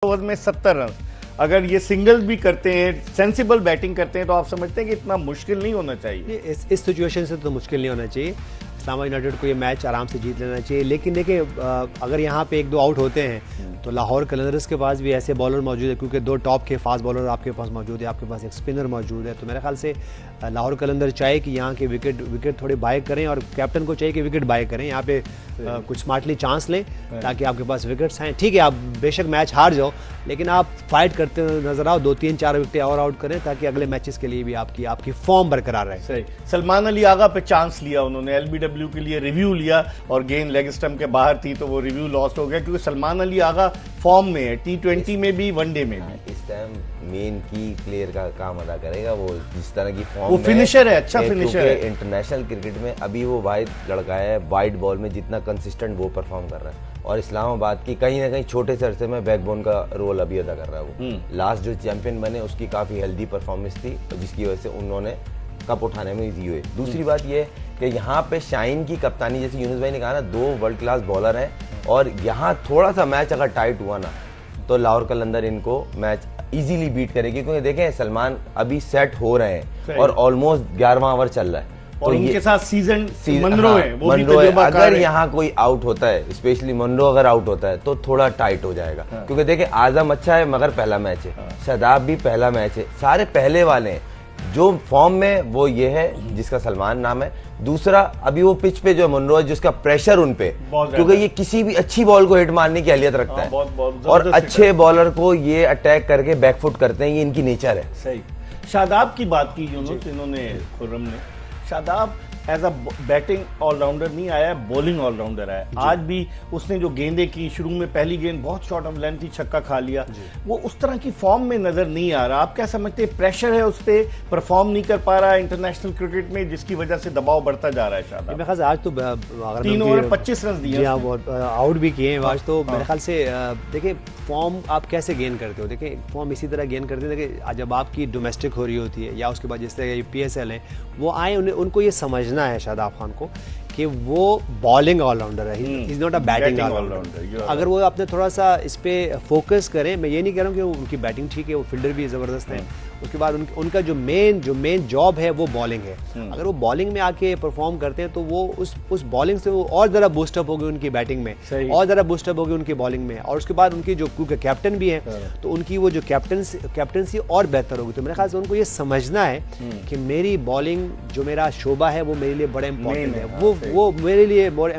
Over में 70 run, अगर ये सिंगल भी करते हैं, सेंसिबल बैटिंग करते हैं, तो आप समझते हैं कि इतना मुश्किल नहीं होना चाहिए? इस सिचुएशन से तो मुश्किल नहीं होना चाहिए। इस्लामाबाद यूनाइटेड को ये मैच आराम से जीत लेना चाहिए। लेकिन देखिए, अगर यहाँ पे एक दो आउट होते हैं तो लाहौर कलंदर्स के पास भी ऐसे बॉलर मौजूद है, क्योंकि दो टॉप के फास्ट बॉलर आपके पास मौजूद है, आपके पास एक स्पिनर मौजूद है। तो मेरे ख्याल से लाहौर कलंदर चाहे कि यहाँ के विकेट थोड़े बाय करें, और कैप्टन को चाहिए कि विकेट बाय करें, यहाँ पे कुछ स्मार्टली चांस लें ताकि आपके पास विकेट्स आएँ। ठीक है, आप बेशक मैच हार जाओ, लेकिन आप फाइट करते नजर आओ, 2-3-4 विकेट और आउट करें ताकि अगले मैचेस के लिए भी आपकी फॉर्म बरकरार रहे। सही। सलमान अली आगा पे चांस लिया उन्होंने, एलबीडब्ल्यू के लिए रिव्यू लिया और गेंद लेग स्टंप के बाहर थी, तो वो रिव्यू लॉस्ट हो गया, क्योंकि सलमान अली आगा फॉर्म में है, T20 में भी, वनडे में भी। इस टाइम मेन की प्लेयर का काम अदा करेगा, वो जिस तरह की फॉर्म वो फिनिशर है, अच्छा फिनिशर है। इंटरनेशनल क्रिकेट में अभी वो वाइड लड़का है, वाइड बॉल में जितना कंसिस्टेंट वो परफॉर्म कर रहा है, और इस्लामाबाद की कहीं ना कहीं छोटे से अरसे में बैकबोन का रोल अभी अदा कर रहा है। वो लास्ट जो चैंपियन बने उसकी काफी हेल्दी परफॉर्मेंस थी, जिसकी वजह से उन्होंने कप उठाने में इजी हुए। दूसरी बात यह कि यहाँ पे शाइन की कप्तानी, जैसे यूनुस भाई ने कहा ना, 2 वर्ल्ड क्लास बॉलर हैं, और यहाँ थोड़ा सा मैच अगर टाइट हुआ ना तो लाहौर कलंदर इनको मैच इजीली बीट करेगी, क्योंकि देखें सलमान अभी सेट हो रहे हैं और ऑलमोस्ट 11वां ओवर चल रहा है, और तो उनके साथ सीजन मनरो है, वो भी मनरो है। तजुर्बाकार अगर है। यहाँ कोई आउट होता है, स्पेशली मनरो अगर आउट होता है तो थोड़ा टाइट हो जाएगा, क्योंकि देखिए आजम अच्छा है मगर पहला मैच है, शादाब भी पहला मैच है, सारे पहले वाले हैं। जो फॉर्म में वो ये है जिसका सलमान नाम है, दूसरा अभी वो पिच पे जो मनरो है जिसका प्रेशर उन पे, क्योंकि ये किसी भी अच्छी बॉल को हिट मारने की अहलियत रखता है, और अच्छे बॉलर को ये अटैक करके बैकफुट करते हैं, ये इनकी नेचर है। सही। शादाब की बात की यूनुस, इन्होंने, खुर्रम ने, Shadab as a batting allrounder नहीं आया, बॉलिंग ऑलराउंडर आया। आज भी उसने जो गेंदें की, शुरू में पहली गेंद बहुत शॉर्ट ऑफ लेंथ थी, छक्का खा लिया, वो उस तरह की फॉर्म में नजर नहीं आ रहा। आप क्या समझते हैं, प्रेशर है उस पर, परफॉर्म नहीं कर पा रहा है इंटरनेशनल क्रिकेट में, जिसकी वजह से दबाव बढ़ता जा रहा है? शादाब मेरे ख्याल से आज तो 3 ओवर 25 रन दिए, आउट भी किए हैं आज तो। मेरे ख्याल से देखिए, फॉर्म आप कैसे गेन करते हो, देखिए फॉर्म इसी तरह गेन करते हैं। देखिए जब आपकी डोमेस्टिक हो रही होती है, या उसके बाद जिस तरह PSL है, वो आए, उनको ये समझना है शादाब खान को कि वो बॉलिंग ऑलराउंडर है, is not a batting allrounder. अगर वो अपने थोड़ा सा इस पे फोकस करें, मैं ये नहीं कह रहा हूँ कि उनकी बैटिंग ठीक है, वो फील्डर भी ज़बरदस्त है, उसके बाद उनका जो मेन जॉब है वो बॉलिंग है। अगर वो बॉलिंग में आके परफॉर्म करते हैं तो वो उस बॉलिंग से वो और ज़रा बूस्टअप होगी उनकी बैटिंग में, और ज़रा बूस्टअप होगी उनकी बॉलिंग में, और उसके बाद उनकी जो, क्योंकि कैप्टन भी है, तो उनकी वो जो कैप्टनसी और बेहतर होगी। तो मेरे ख्याल से उनको ये समझना है कि मेरी बॉलिंग, जो मेरा शोबा है, वो मेरे लिए बड़ा इंपॉर्टेंट है, वो मेरे लिए बहुत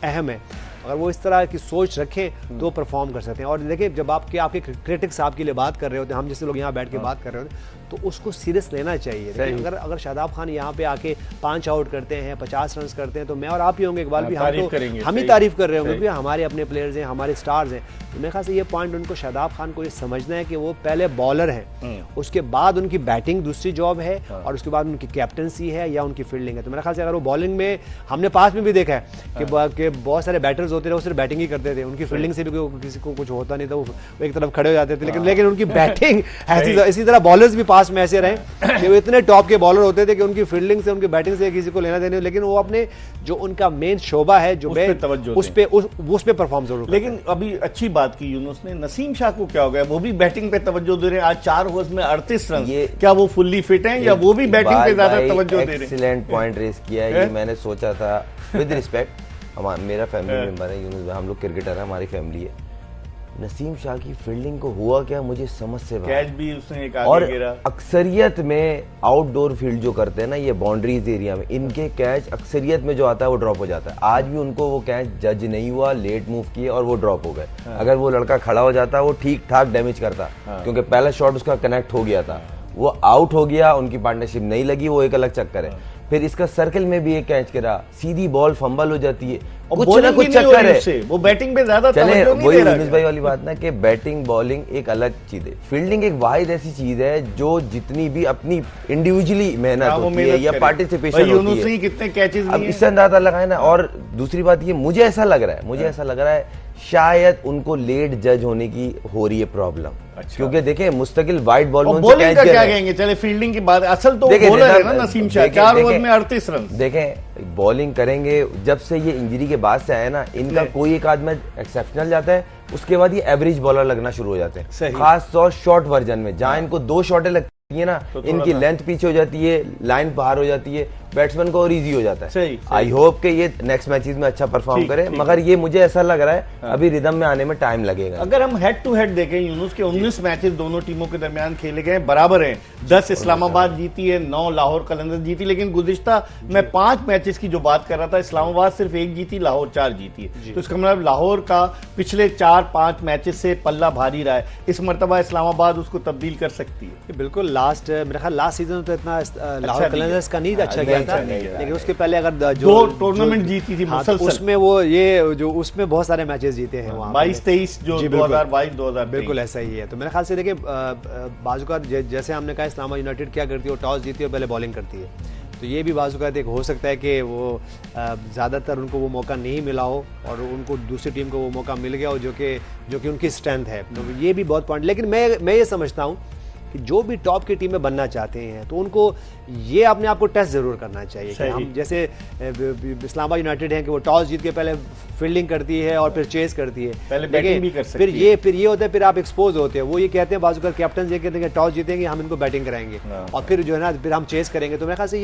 अहम है। अगर वो इस तरह की सोच रखें तो परफॉर्म कर सकते हैं। और देखिए, जब आपके क्रिटिक्स आपके लिए बात कर रहे होते हैं, हम जैसे लोग यहाँ बैठ के बात कर रहे होते हैं, तो उसको सीरियस लेना चाहिए। अगर शादाब खान यहाँ पे आके 5 आउट करते हैं, 50 रन करते हैं, तो मैं और आप ही होंगे इकबाल भी, हम ही तारीफ कर रहे होंगे, क्योंकि हमारे अपने प्लेयर्स हैं, हमारे स्टार्स हैं। तो मेरे ख्याल से ये पॉइंट उनको, शादाब खान को ये समझना है कि वो पहले बॉलर हैं, उसके बाद उनकी बैटिंग दूसरी जॉब है, और उसके बाद उनकी कैप्टनसी है या उनकी फील्डिंग है। तो मेरे ख्याल से अगर वो बॉलिंग में, हमने पास में भी देखा है कि बहुत सारे बैटर्स होते थे, वो सिर्फ बैटिंग ही करते थे, उनकी फील्डिंग से भी किसी को कुछ होता नहीं था, वो एक तरफ खड़े हो जाते थे। लेकिन उनकी बैटिंग इसी तरह बॉलर्स भी पास में ऐसे रहे कि वो इतने टॉप के बॉलर होते थे कि उनकी फील्डिंग से, उनकी बैटिंग से किसी को लेना देना, लेकिन वो अपने जो उनका मेन शोबा है, जो उस पे परफॉर्म जरूर। लेकिन अभी अच्छी बात की यूनुस ने, नसीम शाह को क्या हो गया, वो भी बैटिंग पे तवज्जो दे रहे हैं। आज 4 ओवर्स में 38 रन, क्या वो फुल्ली फिट हैं, या वो भी बैटिंग पे ज्यादा तवज्जो दे रहे हैं? एक्सीलेंट पॉइंट रेस किया है। ये मैंने सोचा था, विद रिस्पेक्ट, मेरा फैमिली मेंबर है यूनुस भाई, हम लोग क्रिकेटर हैं, हमारी फैमिली है। नसीम शाह की फील्डिंग को हुआ क्या, मुझे समझ से बाहर। कैच भी उसने एक आगे और गिरा। अक्सरियत में आउटडोर फील्ड जो करते हैं ना, ये बाउंड्रीज एरिया में, इनके कैच अक्सरियत में जो आता है वो ड्रॉप हो जाता है। आज भी उनको वो कैच जज नहीं हुआ, लेट मूव किए और वो ड्रॉप हो गए। अगर वो लड़का खड़ा हो जाता, वो ठीक ठाक डैमेज करता, क्योंकि पहला शॉट उसका कनेक्ट हो गया था, वो आउट हो गया, उनकी पार्टनरशिप नहीं लगी, वो एक अलग चक्कर है। फिर इसका सर्कल में भी एक कैच करा, सीधी बॉल फंबल हो जाती है, कुछ ना कुछ चक्कर है, वो बैटिंग पे ज्यादा चले। वही यूनुस भाई वाली बात ना, कि बैटिंग बॉलिंग एक अलग चीज है, फील्डिंग एक वाहिद ऐसी चीज है जो जितनी भी अपनी इंडिविजुअली मेहनत होती है या पार्टिसिपेशन होती है, कितने कैचेस अब इससे अंदाजा लगाए ना। और दूसरी बात ये, मुझे ऐसा लग रहा है शायद उनको लेट जज होने की हो रही है प्रॉब्लम। अच्छा। क्योंकि देखें, मुस्तकिल वाइड बॉल में बॉलिंग का क्या कहेंगे? चले फील्डिंग की बात, असल तो बॉलर है ना नसीम शाह, 4 ओवर में 38 रन। देखें, बॉलिंग करेंगे, जब से ये इंजरी के बाद से आया ना, इनका कोई एक आध मैच एक्सेप्शनल जाता है, उसके बाद ये एवरेज बॉलर लगना शुरू हो जाते सही। हैं, खास तौर शॉर्ट वर्जन में जहां इनको 2 शॉटें लगती है ना, तो इनकी लेंथ पीछे हो जाती है, लाइन बाहर हो जाती है, बैट्समैन को और इजी हो जाता सही, है। आई होप कि ये नेक्स्ट मैचेस में अच्छा परफॉर्म करे, मगर ये मुझे ऐसा लग रहा है अभी रिदम में आने में टाइम लगेगा। अगर हम हेड टू हेड देखें यूनुस के 19 मैचेस दोनों टीमों के दरमियान खेले गए बराबर हैं, 10 इस्लामाबाद जीती है, 9 लाहौर कलंदर्स जीती, लेकिन गुज़िश्ता मैं 5 मैचेस की जो बात कर रहा था, इस्लामाबाद सिर्फ 1 जीती, लाहौर 4 जीती है। तो इसका मतलब लाहौर का पिछले 4-5 मैचेस से पल्ला भारी रहा है, इस मरतबा इस्लामाबाद उसको तब्दील कर सकती है। बिल्कुल, मेरे ख्याल लास्ट सीजन तो इतना लाहौर कलंदर्स का नहीं अच्छा गया था, लेकिन उसके पहले अगर जो 2 टूर्नामेंट जीती थी मुसलसल, उसमें वो ये जो उसमें बहुत सारे मैचेस जीते हैं वहाँ 22-23 जो 2022-2023 बिल्कुल ऐसा ही है। तो मेरे ख्याल से देखिए बाजू का जैसे हमने कहा इस्लामाबाद यूनाइटेड क्या करती है, वो टॉस जीती है और पहले बॉलिंग करती है, तो ये भी बाजू का हो सकता है कि वो ज़्यादातर उनको वो मौका नहीं मिला हो और उनको दूसरी टीम को वो मौका मिल गया हो जो कि उनकी स्ट्रेंथ है। तो ये भी बहुत पॉइंट, लेकिन मैं ये समझता हूँ कि जो भी टॉप की टीमें बनना चाहते हैं तो उनको ये अपने आप को टेस्ट जरूर करना चाहिए कि हम जैसे इस्लामाबाद यूनाइटेड है कि वो टॉस जीत के पहले फील्डिंग करती है और फिर चेस करती है, पहले बैटिंग भी कर सकती है। फिर ये होता है, फिर आप एक्सपोज होते हैं। वो ये कहते हैं बाजू का कैप्टन ये कहते हैं टॉस जीतेंगे हम इनको बैटिंग कराएंगे और फिर जो है ना फिर हम चेस करेंगे। तो मेरे ख्याल से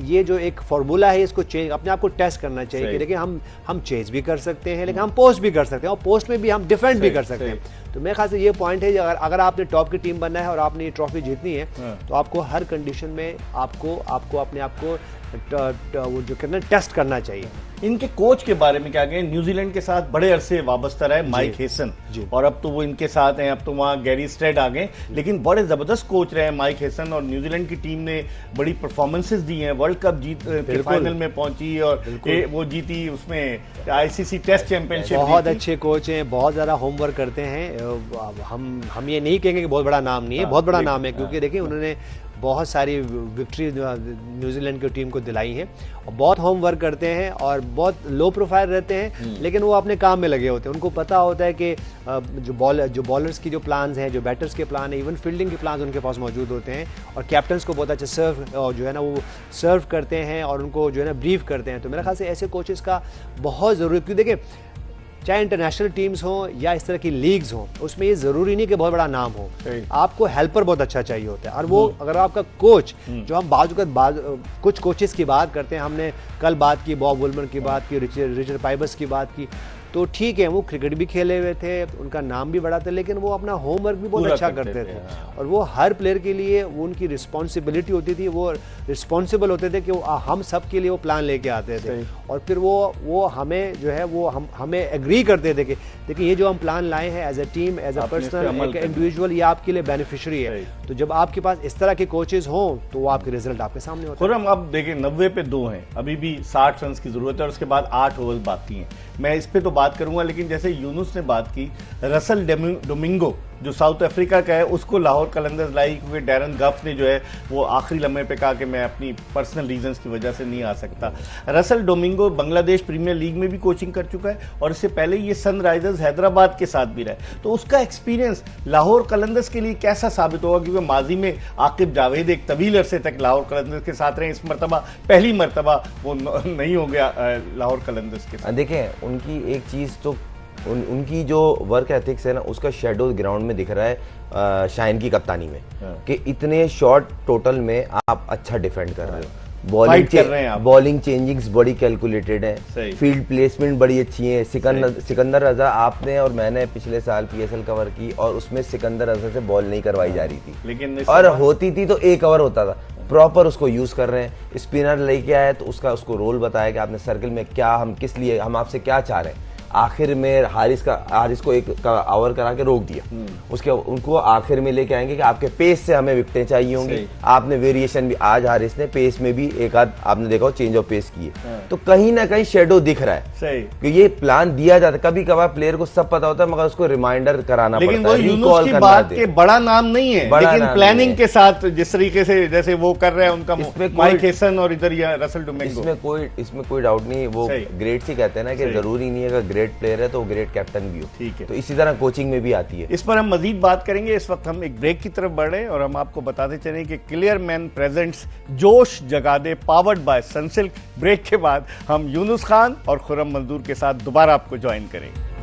ये जो एक फार्मूला है इसको चेंज अपने आप को टेस्ट करना चाहिए कि देखिए हम चेस भी कर सकते हैं, लेकिन हम पोस्ट भी कर सकते हैं और पोस्ट में भी हम डिफेंड भी कर सकते हैं। तो मेरे ख्याल से ये पॉइंट है, अगर आपने टॉप की टीम बनना है और आपने ये ट्रॉफी जीतनी है तो आपको हर कंडीशन में आपको अपने आप को वो जो कहते हैं टेस्ट करना चाहिए। इनके कोच के बारे में क्या कहें, न्यूजीलैंड के साथ बड़े अरसे वाबस्ता रहे माइक हेसन, और अब तो वो इनके साथ हैं, अब तो वहाँ गैरी स्ट्रेड आ गए, लेकिन बड़े जबरदस्त कोच रहे हैं माइक हेसन और न्यूजीलैंड की टीम ने बड़ी परफॉर्मेंसेस दी हैं, वर्ल्ड कप जीत के फाइनल में पहुंची और वो जीती, उसमें आईसीसी टेस्ट चैंपियनशिप। बहुत अच्छे कोच हैं, बहुत ज़्यादा होमवर्क करते हैं। हम ये नहीं कहेंगे कि बहुत बड़ा नाम नहीं है, बहुत बड़ा नाम है, क्योंकि देखिए उन्होंने बहुत सारी विक्ट्री न्यूजीलैंड की टीम को दिलाई है और बहुत होमवर्क करते हैं और बहुत लो प्रोफाइल रहते हैं, लेकिन वो अपने काम में लगे होते हैं। उनको पता होता है कि जो बॉलर्स की जो प्लान्स हैं, जो बैटर्स के प्लान है, इवन फील्डिंग के प्लान्स उनके पास मौजूद होते हैं और कैप्टन्स को बहुत अच्छा जो है ना वो सर्व करते हैं और उनको जो है ना ब्रीफ करते हैं। तो मेरे ख्याल से ऐसे कोचेस का बहुत ज़रूरी, क्योंकि देखिए चाहे इंटरनेशनल टीम्स हों या इस तरह की लीग्स हों, उसमें ये ज़रूरी नहीं कि बहुत बड़ा नाम हो, आपको हेल्पर बहुत अच्छा चाहिए होता है। और वो अगर आपका कोच, जो हम कुछ कोचेस की बात करते हैं, हमने कल बात की बॉब वुलमर की बात की, रिचर्ड पाइबस की बात की, तो ठीक है वो क्रिकेट भी खेले हुए थे, उनका नाम भी बड़ा था, लेकिन वो अपना होमवर्क भी बहुत अच्छा करते थे और वो हर प्लेयर के लिए वो उनकी रिस्पॉन्सिबिलिटी होती थी, वो रिस्पॉन्सिबल होते थे कि हम सब के लिए वो प्लान लेके आते थे और फिर वो हमें जो है वो हमें एग्री करते थे कि देखिए ये जो हम प्लान लाए हैं as a team, as a personal, एक इंडिविजुअल, ये आपके लिए बेनिफिशियरी है। तो जब आपके पास इस तरह के कोचेस हों तो वो आपके रिजल्ट आपके सामने होते हैं। अब देखिए 90 पे 2 हैं, अभी भी 60 रन की जरूरत है और उसके बाद 8 ओवर बाकी हैं। मैं इस पे तो बात करूंगा, लेकिन जैसे यूनुस ने बात की, रसल डोमिंगो जो साउथ अफ्रीका का है उसको लाहौर कलंदर्स लाई, क्योंकि डैरन गफ ने जो है वो आखिरी लम्हे पे कहा कि मैं अपनी पर्सनल रीजंस की वजह से नहीं आ सकता। Russell Domingo Bangladesh premier league में भी कोचिंग कर चुका है और इससे पहले ये सनराइजर्स हैदराबाद के साथ भी रहा है, तो उसका एक्सपीरियंस लाहौर कलंदर्स के लिए कैसा साबित होगा, क्योंकि माजी में आकिब जावेद एक तवील अरसे तक लाहौर कलंदर्स के साथ रहे, इस मरतबा पहली मरतबा वो नहीं हो गया लाहौर कलंदर्स के साथ। देखें उनकी एक चीज़ तो उनकी जो वर्क एथिक्स है ना, उसका शेडो ग्राउंड में दिख रहा है शाइन की कप्तानी में, कि इतने शॉर्ट टोटल में आप अच्छा डिफेंड कर रहे हो, बॉलिंग चेंजिंग्स बड़ी कैलकुलेटेड है, फील्ड प्लेसमेंट बड़ी अच्छी है। सिकंदर रजा आपने और मैंने पिछले साल पीएसएल कवर की और उसमें सिकंदर रजा से बॉल नहीं करवाई जा रही थी, लेकिन और होती थी तो एक ओवर होता था। प्रॉपर उसको यूज कर रहे हैं, स्पिनर लेके आए तो उसको रोल बताया कि आपने सर्कल में क्या, हम किस लिए, हम आपसे क्या चाह रहे हैं। आखिर में हारिस को एक ओवर करा के रोक दिया, उसके उनको आखिर में लेके आएंगे कि आपके पेस से हमें विकेटें चाहिए होंगी। आपने वेरिएशन भी, आज हारिस ने पेस में भी एक आध आपने देखा चेंज ऑफ पेस किए, तो कहीं ना कहीं शेडो दिख रहा है कि ये प्लान दिया जाता है। कभी कभार प्लेयर को सब पता होता है, मगर उसको रिमाइंडर कराना पड़ता है, रिकॉल करना पड़ता है। बड़ा नाम नहीं है, लेकिन प्लानिंग के साथ जिस तरीके से जैसे वो कर रहे हैं उनका माइक हेसन और इधर रसल डोमिंगो, इसमें कोई डाउट नहीं। वो ग्रेट ही कहते हैं ना कि जरूरी नहीं है कि ग्रेट प्लेयर है तो ग्रेट कैप्टन भी हो, ठीक है। तो इसी तरह कोचिंग में भी आती है। इस पर हम मजीद बात करेंगे। इस वक्त हम एक ब्रेक की तरफ बढ़ रहे हैं और हम आपको बताते चलें कि क्लियर मैन प्रेजेंट्स जोश जगा दे, पावर्ड बाय सनसिल्क। ब्रेक के बाद हम यूनुस खान और खुर्रम मंजूर के साथ दोबारा आपको ज्वाइन करेंगे।